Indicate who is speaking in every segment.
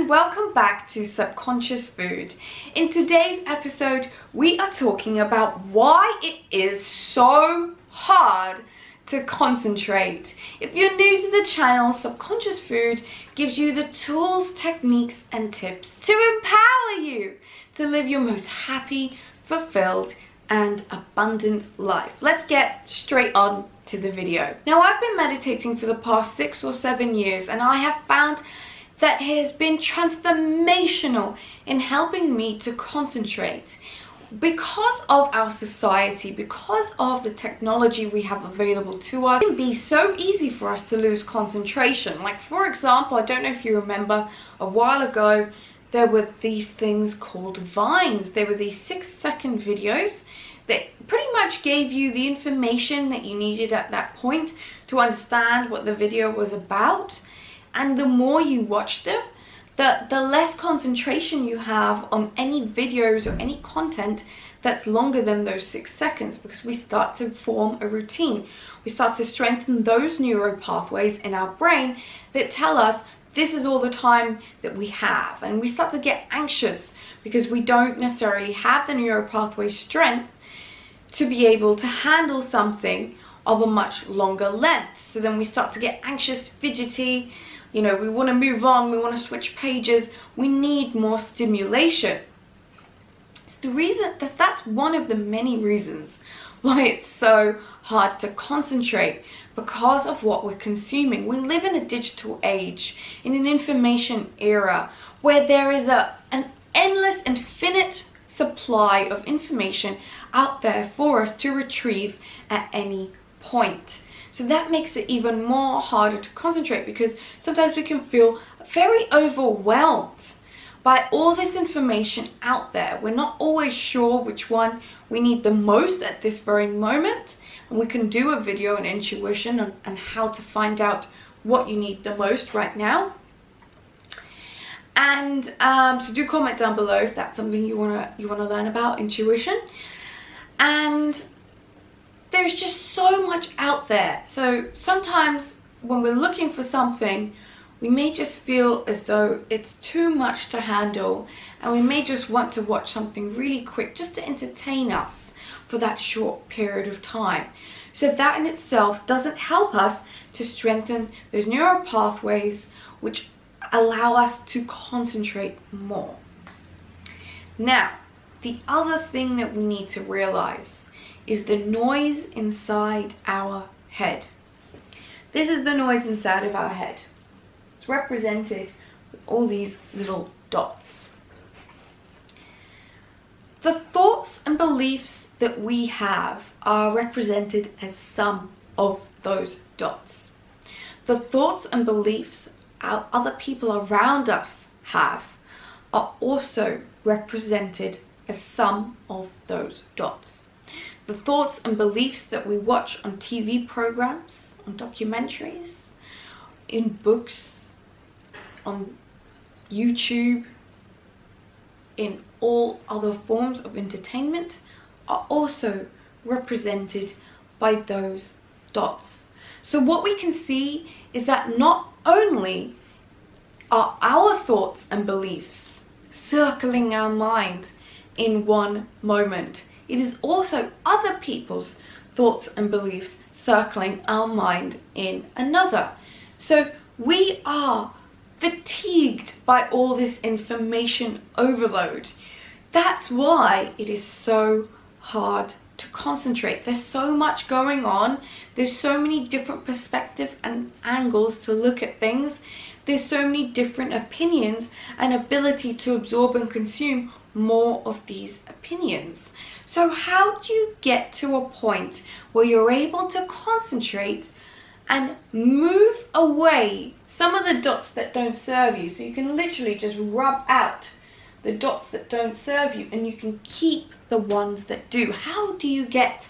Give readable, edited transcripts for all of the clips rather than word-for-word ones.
Speaker 1: and welcome back to Subconscious Food. In today's episode, we are talking about why it is so hard to concentrate. If you're new to the channel, Subconscious Food gives you the tools, techniques, and tips to empower you to live your most happy, fulfilled, and abundant life. Let's get straight on to the video. Now, I've been meditating for the past 6 or 7 years, and I have found that it has been transformational in helping me to concentrate. Because of our society, because of the technology we have available to us, it can be so easy for us to lose concentration. Like, for example, I don't know if you remember, a while ago there were these things called vines. They were these 6-second videos that pretty much gave you the information that you needed at that point to understand what the video was about. And the more you watch them, the less concentration you have on any videos or any content that's longer than those 6 seconds, because we start to form a routine. We start to strengthen those neural pathways in our brain that tell us this is all the time that we have. And we start to get anxious because we don't necessarily have the neural pathway strength to be able to handle something of a much longer length. So then we start to get anxious, fidgety, we want to move on, we want to switch pages, we need more stimulation. It's the reason, that's one of the many reasons why it's so hard to concentrate, because of what we're consuming. We live in a digital age, in an information era, where there is an endless, infinite supply of information out there for us to retrieve at any point. So that makes it even more harder to concentrate, because sometimes we can feel very overwhelmed by all this information out there. We're not always sure which one we need the most at this very moment. And we can do a video on intuition and how to find out what you need the most right now. And so do comment down below if that's something you wanna learn about, intuition. And there's just so much out there. So sometimes when we're looking for something, we may just feel as though it's too much to handle, and we may just want to watch something really quick just to entertain us for that short period of time. So that in itself doesn't help us to strengthen those neural pathways which allow us to concentrate more. Now, the other thing that we need to realize is the noise inside our head. This is the noise inside of our head. It's represented with all these little dots. The thoughts and beliefs that we have are represented as some of those dots. The thoughts and beliefs our other people around us have are also represented as some of those dots. The thoughts and beliefs that we watch on TV programs, on documentaries, in books, on YouTube, in all other forms of entertainment are also represented by those dots. So what we can see is that not only are our thoughts and beliefs circling our mind in one moment, it is also other people's thoughts and beliefs circling our mind in another. So we are fatigued by all this information overload. That's why it is so hard to concentrate. There's so much going on. There's so many different perspectives and angles to look at things. There's so many different opinions and ability to absorb and consume more of these opinions. So how do you get to a point where you're able to concentrate and move away some of the dots that don't serve you? So you can literally just rub out the dots that don't serve you, and you can keep the ones that do. How do you get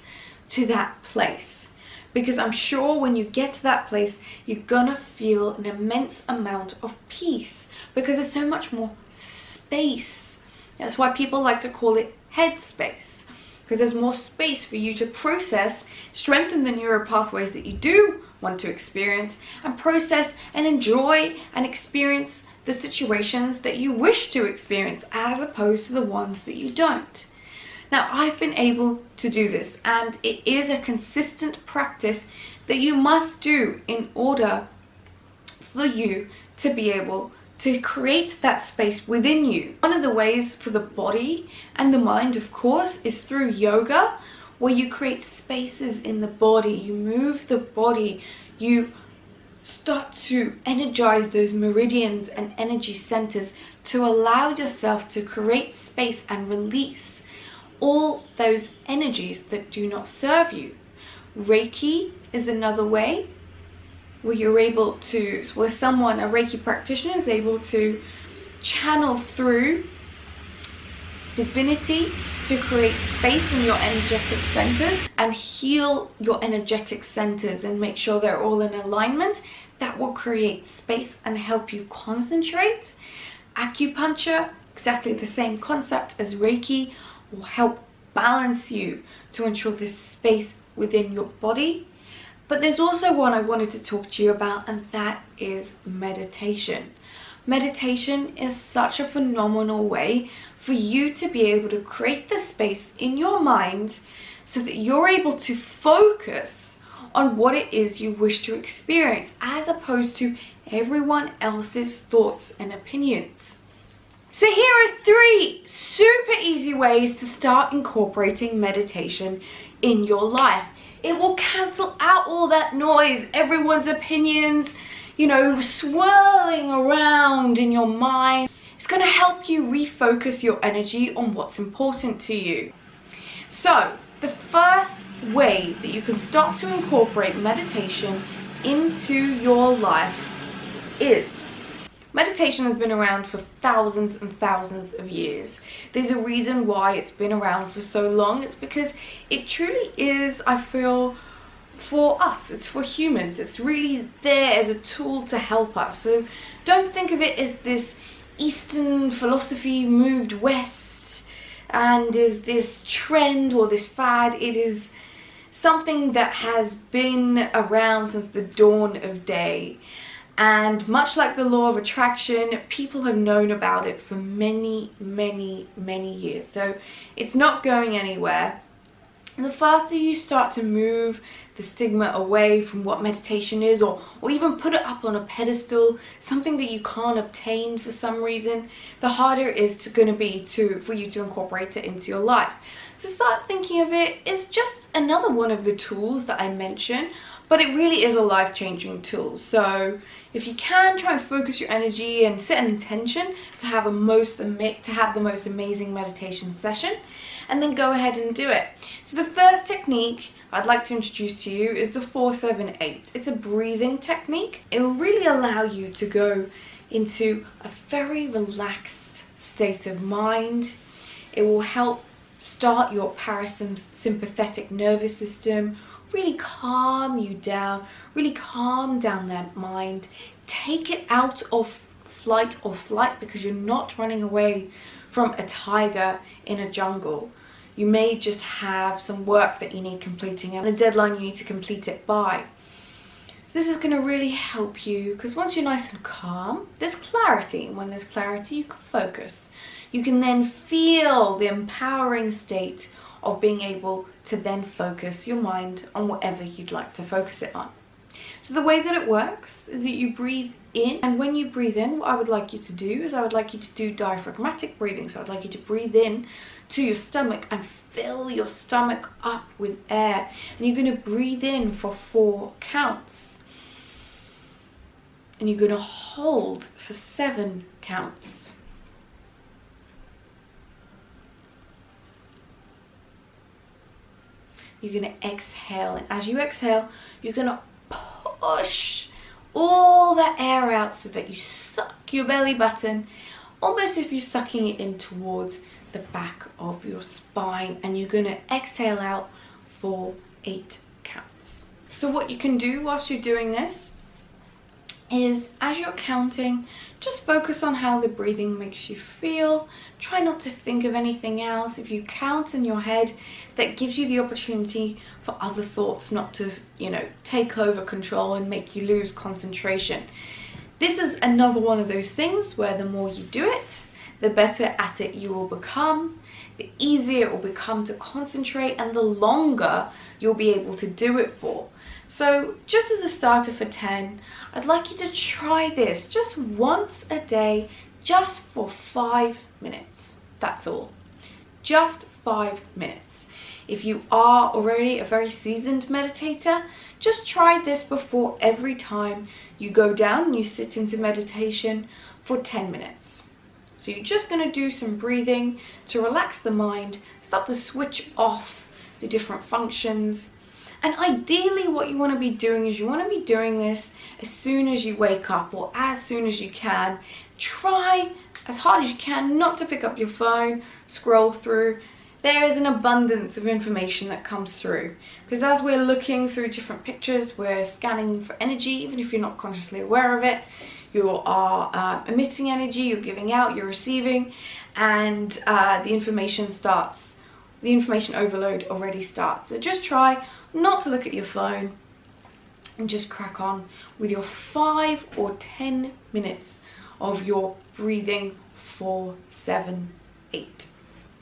Speaker 1: to that place? Because I'm sure when you get to that place, you're gonna feel an immense amount of peace, because there's so much more space. That's why people like to call it headspace, because there's more space for you to process, strengthen the neural pathways that you do want to experience, and process and enjoy and experience the situations that you wish to experience as opposed to the ones that you don't. Now, I've been able to do this, and it is a consistent practice that you must do in order for you to be able to create that space within you. One of the ways for the body and the mind, of course, is through yoga, where you create spaces in the body, you move the body, you start to energize those meridians and energy centers to allow yourself to create space and release all those energies that do not serve you. Reiki is another way where you're able to, where someone, a Reiki practitioner, is able to channel through divinity to create space in your energetic centers and heal your energetic centers and make sure they're all in alignment. That will create space and help you concentrate. Acupuncture, exactly the same concept as Reiki, will help balance you to ensure this space within your body. But there's also one I wanted to talk to you about, and that is meditation. Meditation is such a phenomenal way for you to be able to create the space in your mind so that you're able to focus on what it is you wish to experience, as opposed to everyone else's thoughts and opinions. So here are 3 super easy ways to start incorporating meditation in your life. It will cancel out all that noise, everyone's opinions, swirling around in your mind. It's going to help you refocus your energy on what's important to you. So, the first way that you can start to incorporate meditation into your life is, meditation has been around for thousands and thousands of years. There's a reason why it's been around for so long. It's because it truly is, I feel, for us. It's for humans. It's really there as a tool to help us. So don't think of it as this Eastern philosophy moved west and is this trend or this fad. It is something that has been around since the dawn of day. And much like the law of attraction, people have known about it for many, many, many years. So it's not going anywhere. And the faster you start to move the stigma away from what meditation is, or even put it up on a pedestal, something that you can't obtain for some reason, the harder it is going to be for you to incorporate it into your life. So start thinking of it as just another one of the tools that I mentioned, but it really is a life-changing tool. So if you can, try and focus your energy and set an intention to have the most amazing meditation session, and then go ahead and do it. So the first technique I'd like to introduce to you is the 4-7-8. It's a breathing technique. It will really allow you to go into a very relaxed state of mind. It will help start your parasympathetic nervous system, really calm you down, really calm down that mind. Take it out of flight or flight, because you're not running away from a tiger in a jungle. You may just have some work that you need completing and a deadline you need to complete it by. So this is going to really help you, because once you're nice and calm, there's clarity. And when there's clarity, you can focus. You can then feel the empowering state of being able to then focus your mind on whatever you'd like to focus it on. So the way that it works is that you breathe in, and when you breathe in, what I would like you to do is I would like you to do diaphragmatic breathing. So I'd like you to breathe in to your stomach and fill your stomach up with air, and you're going to breathe in for 4 counts, and you're going to hold for 7 counts. You're going to exhale, and as you exhale, you're going to push all that air out so that you suck your belly button, almost if you're sucking it in towards the back of your spine, and you're going to exhale out for 8 counts. So what you can do whilst you're doing this is, as you're counting, just focus on how the breathing makes you feel. Try not to think of anything else. If you count in your head, that gives you the opportunity for other thoughts not to, take over control and make you lose concentration. This is another one of those things where the more you do it, the better at it you will become, the easier it will become to concentrate, and the longer you'll be able to do it for. So just as a starter for 10, I'd like you to try this just once a day, just for 5 minutes. That's all. Just 5 minutes. If you are already a very seasoned meditator, just try this before every time you go down and you sit into meditation for 10 minutes. So you're just going to do some breathing to relax the mind, start to switch off the different functions. And ideally what you want to be doing is you want to be doing this as soon as you wake up, or as soon as you can. Try as hard as you can not to pick up your phone, scroll through. There is an abundance of information that comes through, because as we're looking through different pictures, we're scanning for energy. Even if you're not consciously aware of it, you are emitting energy, you're giving out, you're receiving, and the information overload already starts. So just try not to look at your phone and just crack on with your 5 or 10 minutes of your breathing 4, 7, 8.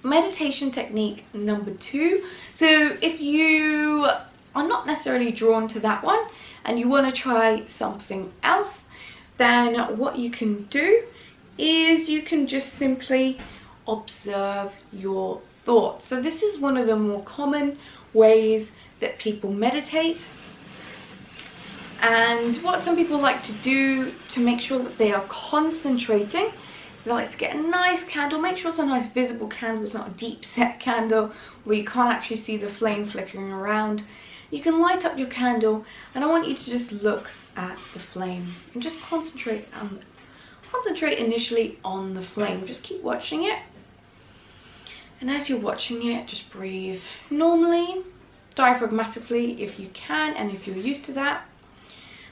Speaker 1: Meditation technique number 2. So if you are not necessarily drawn to that one and you want to try something else, then what you can do is you can just simply observe your thoughts. So this is one of the more common ways that people meditate. And what some people like to do to make sure that they are concentrating, they like to get a nice candle. Make sure it's a nice visible candle. It's not a deep set candle where you can't actually see the flame flickering around. You can light up your candle, and I want you to just look at the flame and just concentrate initially on the flame. Just keep watching it, and as you're watching it, just breathe normally, diaphragmatically if you can and if you're used to that.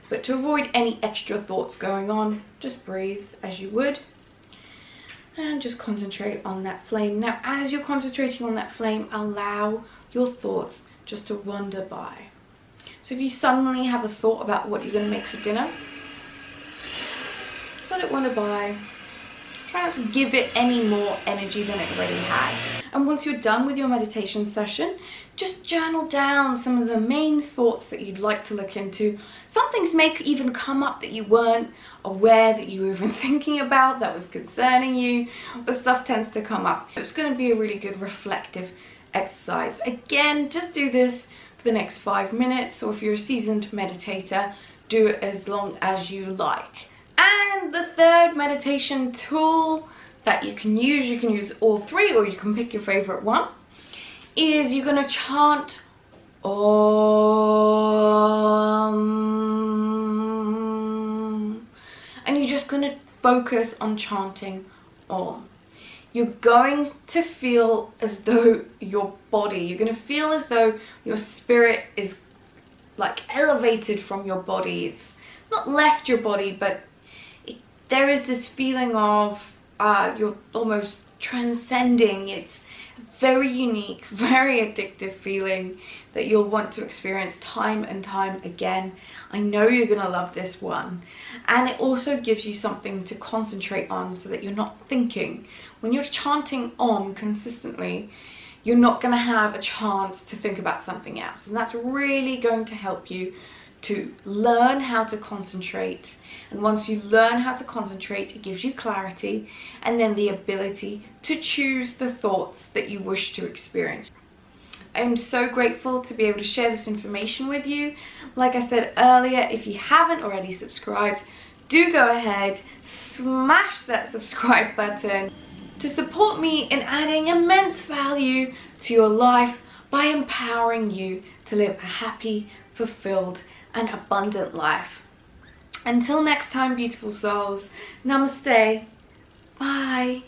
Speaker 1: But to avoid any extra thoughts going on, just breathe as you would and just concentrate on that flame. Now, as you're concentrating on that flame, allow your thoughts just to wander by. So if you suddenly have a thought about what you're going to make for dinner, just let it wander by. Try not to give it any more energy than it already has. And once you're done with your meditation session, just journal down some of the main thoughts that you'd like to look into. Some things may even come up that you weren't aware that you were even thinking about, that was concerning you, but stuff tends to come up. It's going to be a really good reflective exercise. Again, just do this for the next 5 minutes, or if you're a seasoned meditator, do it as long as you like. And the third meditation tool that you can use all 3, or you can pick your favorite one, is you're going to chant Om. And you're just going to focus on chanting Om. You're going to feel as though you're going to feel as though your spirit is like elevated from your body. It's not left your body, but there is this feeling of you're almost transcending. It's a very unique, very addictive feeling that you'll want to experience time and time again. I know you're going to love this one. And it also gives you something to concentrate on so that you're not thinking. When you're chanting Om consistently, you're not going to have a chance to think about something else. And that's really going to help you to learn how to concentrate. And once you learn how to concentrate, it gives you clarity and then the ability to choose the thoughts that you wish to experience. I am so grateful to be able to share this information with you. Like I said earlier, if you haven't already subscribed, do go ahead, smash that subscribe button to support me in adding immense value to your life by empowering you to live a happy, fulfilled, and abundant life. Until next time, beautiful souls, namaste, bye.